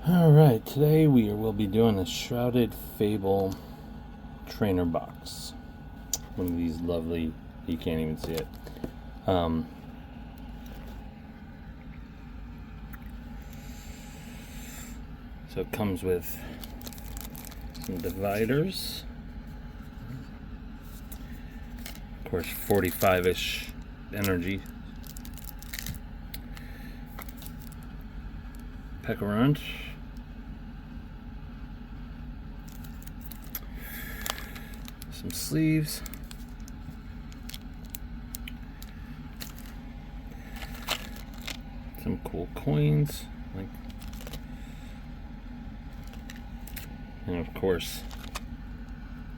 Alright, today we will be doing a Shrouded Fable trainer box. One of these lovely, you can't even see it. So it comes with some dividers. Of course, 45-ish energy. Pepperant. Some sleeves. Some cool coins, and of course,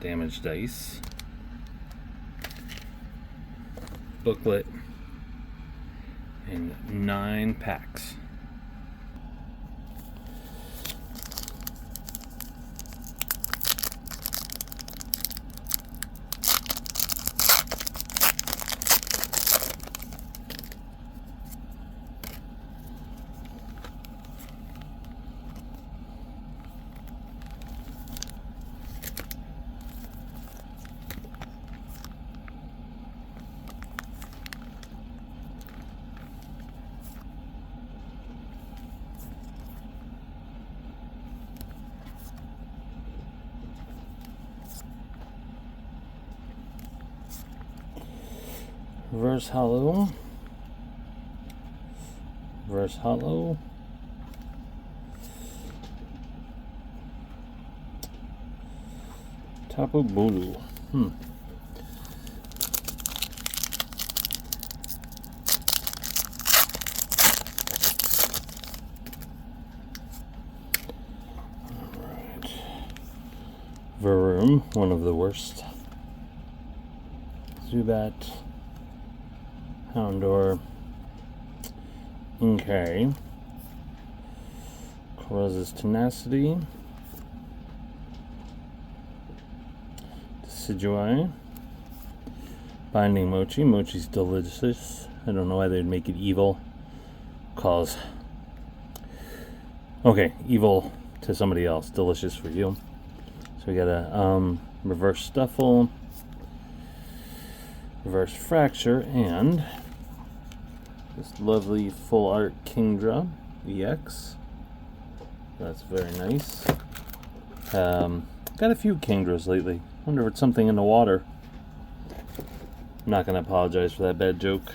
damage dice. Booklet and 9 packs. Reverse hollow. Reverse hollow. Tapu Bulu. Alright. Varoom, one of the worst. Zubat. Houndour, Inkay, Coroz's Tenacity, Decidueye, Binding Mochi. Mochi's delicious. I don't know why they'd make it evil. Okay, evil to somebody else, delicious for you. So we got a Reverse Stuffle, Reverse Fracture, and this lovely full art Kingdra EX. That's very nice. Got a few Kingdras lately. Wonder if it's something in the water. I'm not going to apologize for that bad joke.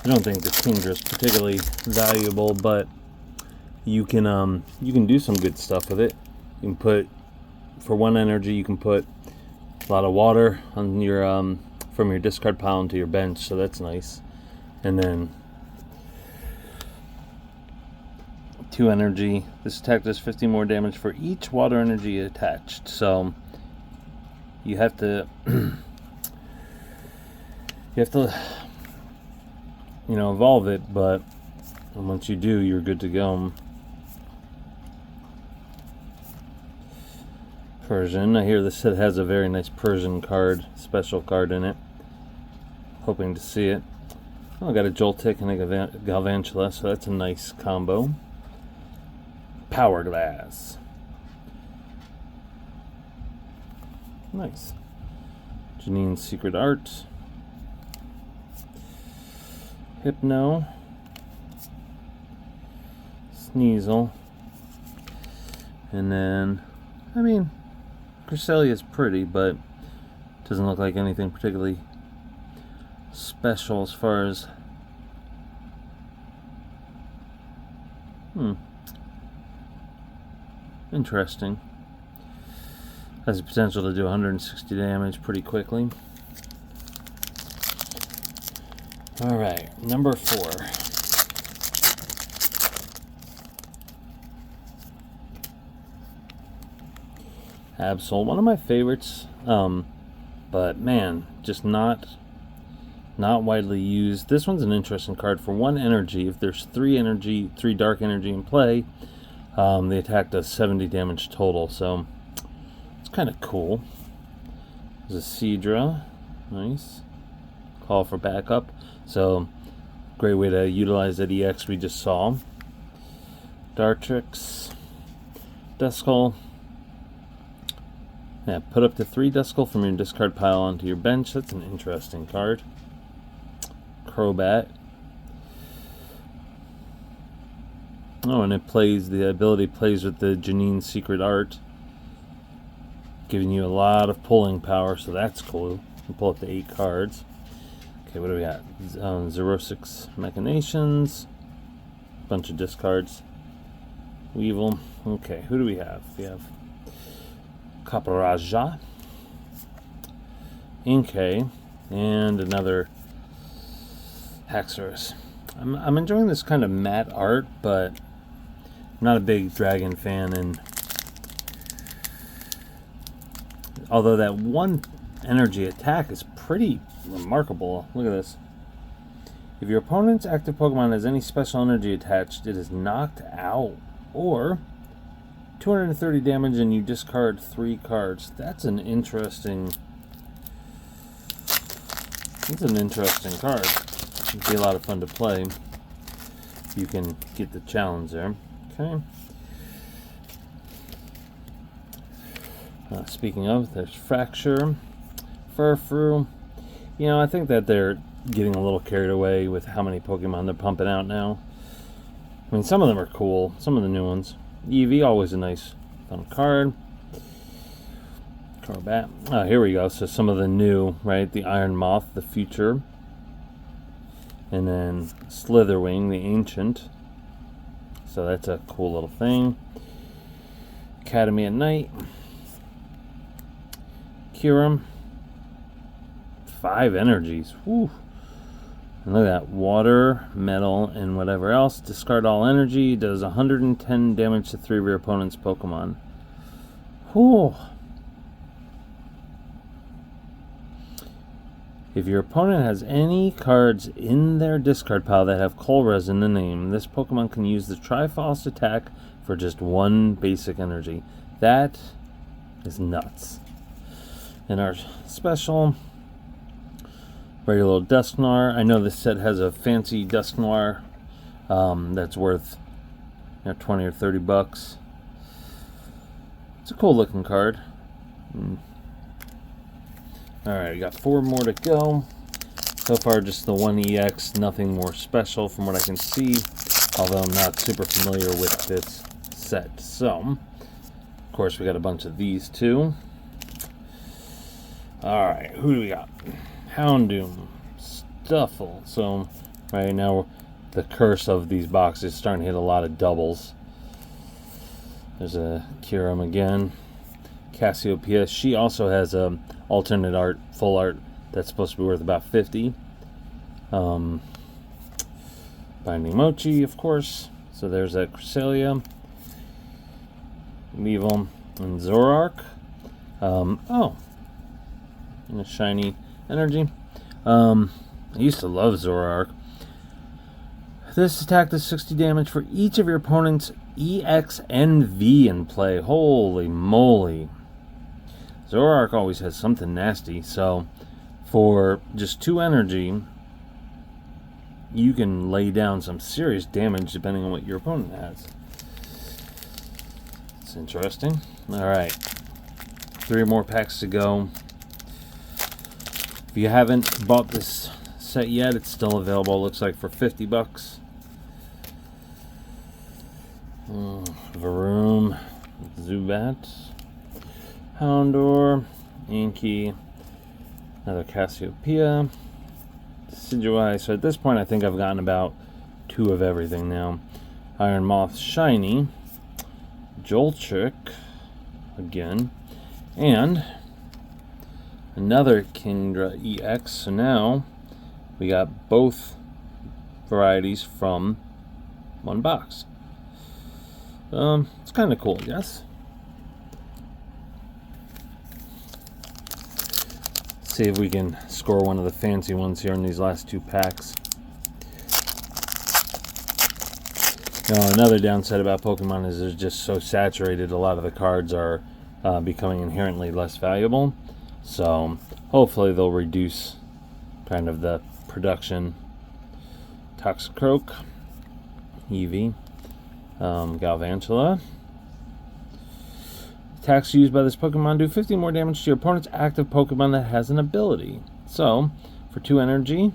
I don't think the Kingdra is particularly valuable, but you can do some good stuff with it. You can put, for 1 energy, you can put a lot of water on your from your discard pile into your bench, so that's nice. And then 2 energy. This attack does 50 more damage for each water energy attached. So you have to evolve it, but once you do, you're good to go. Persian. I hear this set has a very nice Persian card, special card in it. Hoping to see it. Oh, I got a Joltik and a Galvantula, so that's a nice combo. Power Glass. Nice. Janine's Secret Art. Hypno. Sneasel. And then, Cresselia is pretty, but doesn't look like anything particularly special as far as... Interesting. Has the potential to do 160 damage pretty quickly. Alright, number 4. Absol, one of my favorites, but man, just not widely used. This one's an interesting card. For 1 energy, if there's 3 dark energy in play, the attack does 70 damage total, so it's kind of cool. There's a Seadra, nice. Call for backup. So Great way to utilize that EX we just saw. Dartrix. Duskull. Yeah, put up to 3 Duskull from your discard pile onto your bench. That's an interesting card. Crobat. Oh, and the ability plays with the Janine's Secret Art, giving you a lot of pulling power, so that's cool. You pull up to 8 cards. Okay, what do we got? 06 Machinations. Bunch of discards. Weevil. Okay, who do we have? We have Caparaja, Inkay, and another Haxorus. I'm enjoying this kind of matte art, but I'm not a big dragon fan, and although that 1 energy attack is pretty remarkable. Look at this. If your opponent's active Pokemon has any special energy attached, it is knocked out, or 230 damage and you discard 3 cards. That's an interesting card. It'd be a lot of fun to play. You can get the challenge there. Okay. Speaking of, there's Fracture, Furfrou. You know, I think that they're getting a little carried away with how many Pokemon they're pumping out now. I mean, some of them are cool, some of the new ones. Eevee, always a nice, fun card. Crobat. Oh, here we go. So some of the new, right? The Iron Moth, the Future. And then Slitherwing, the Ancient. So that's a cool little thing. Academy at Night. Kyurem. 5 energies. Whew. And look at that. Water, metal, and whatever else. Discard all energy. Does 110 damage to 3 of your opponent's Pokemon. Whew. If your opponent has any cards in their discard pile that have Colress in the name, this Pokemon can use the Triforce attack for just 1 basic energy. That is nuts. And our special, regular little Dusknoir. I know this set has a fancy Dusknoir that's worth 20 or 30 bucks. It's a cool looking card. Alright, we got 4 more to go. So far, just the 1 EX, nothing more special from what I can see, although I'm not super familiar with this set. So, of course, we got a bunch of these too. Alright, who do we got? Houndoom, Stuffle. So, right now, the curse of these boxes is starting to hit a lot of doubles. There's a Kyurem again. Cassiopeia. She also has a alternate art, full art, that's supposed to be worth about 50. Binding Mochi, of course. So there's that Cresselia, Weevil, and Zoroark. Oh, and a shiny energy. I used to love Zoroark. This attack does 60 damage for each of your opponent's EX and V in play. Holy moly. Zoroark always has something nasty, so for just 2 energy, you can lay down some serious damage depending on what your opponent has. It's interesting. Alright, 3 more packs to go. If you haven't bought this set yet, it's still available, looks like, for 50 bucks. Varoom, Zubat, Houndour, Inkay, another Cassiopeia, Decidueye. So at this point, I think I've gotten about 2 of everything now. Iron Moth Shiny, Jolchik, again, and another Kingdra EX. So now we got both varieties from 1 box. It's kind of cool, I guess. See if we can score one of the fancy ones here in these last 2 packs. Now, another downside about Pokemon is they're just so saturated, a lot of the cards are becoming inherently less valuable. So hopefully they'll reduce kind of the production Toxicroak, Eevee, Galvantula. Attacks used by this Pokemon do 50 more damage to your opponent's active Pokemon that has an ability. So, for 2 energy,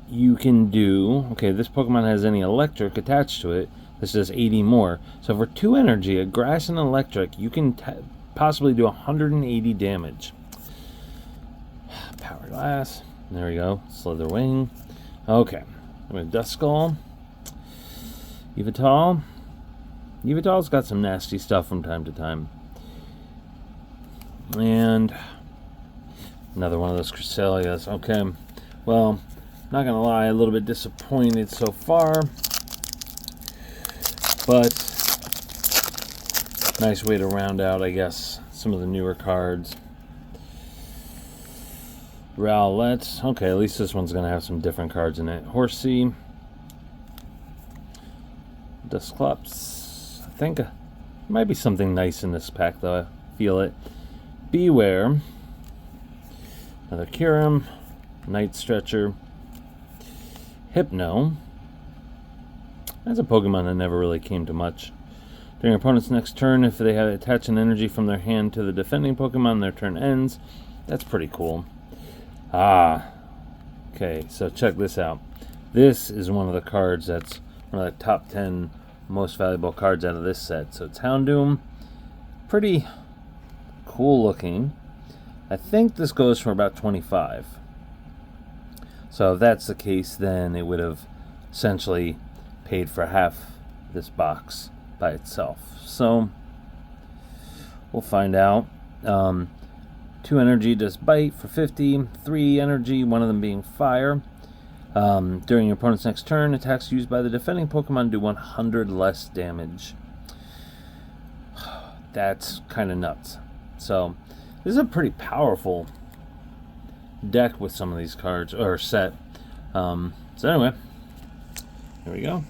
you can do... Okay, this Pokemon has any electric attached to it. This does 80 more. So for 2 energy, a grass and electric, you can possibly do 180 damage. Power Glass. There we go. Slitherwing. Okay. I'm going to Duskull. Yveltal. Yveltal's got some nasty stuff from time to time. And another one of those Cresselias. Okay. Well, not going to lie, a little bit disappointed so far. But nice way to round out, I guess, some of the newer cards. Rowlet. Okay, at least this one's going to have some different cards in it. Horsey. Dusclops. I think there might be something nice in this pack, though. I feel it. Beware. Another Kyurem. Night Stretcher. Hypno. That's a Pokemon that never really came to much. During your opponent's next turn, if they have attached an energy from their hand to the defending Pokemon, their turn ends. That's pretty cool. Okay, so check this out. This is one of the cards that's one of the top 10 most valuable cards out of this set. So it's Houndoom. Pretty cool looking. I think this goes for about 25. So if that's the case, then it would have essentially paid for half this box by itself. So we'll find out. 2 energy does bite for 50, 3 energy, one of them being fire. During your opponent's next turn, attacks used by the defending Pokemon do 100 less damage. That's kind of nuts. So this is a pretty powerful deck with some of these cards, or set. So anyway, here we go.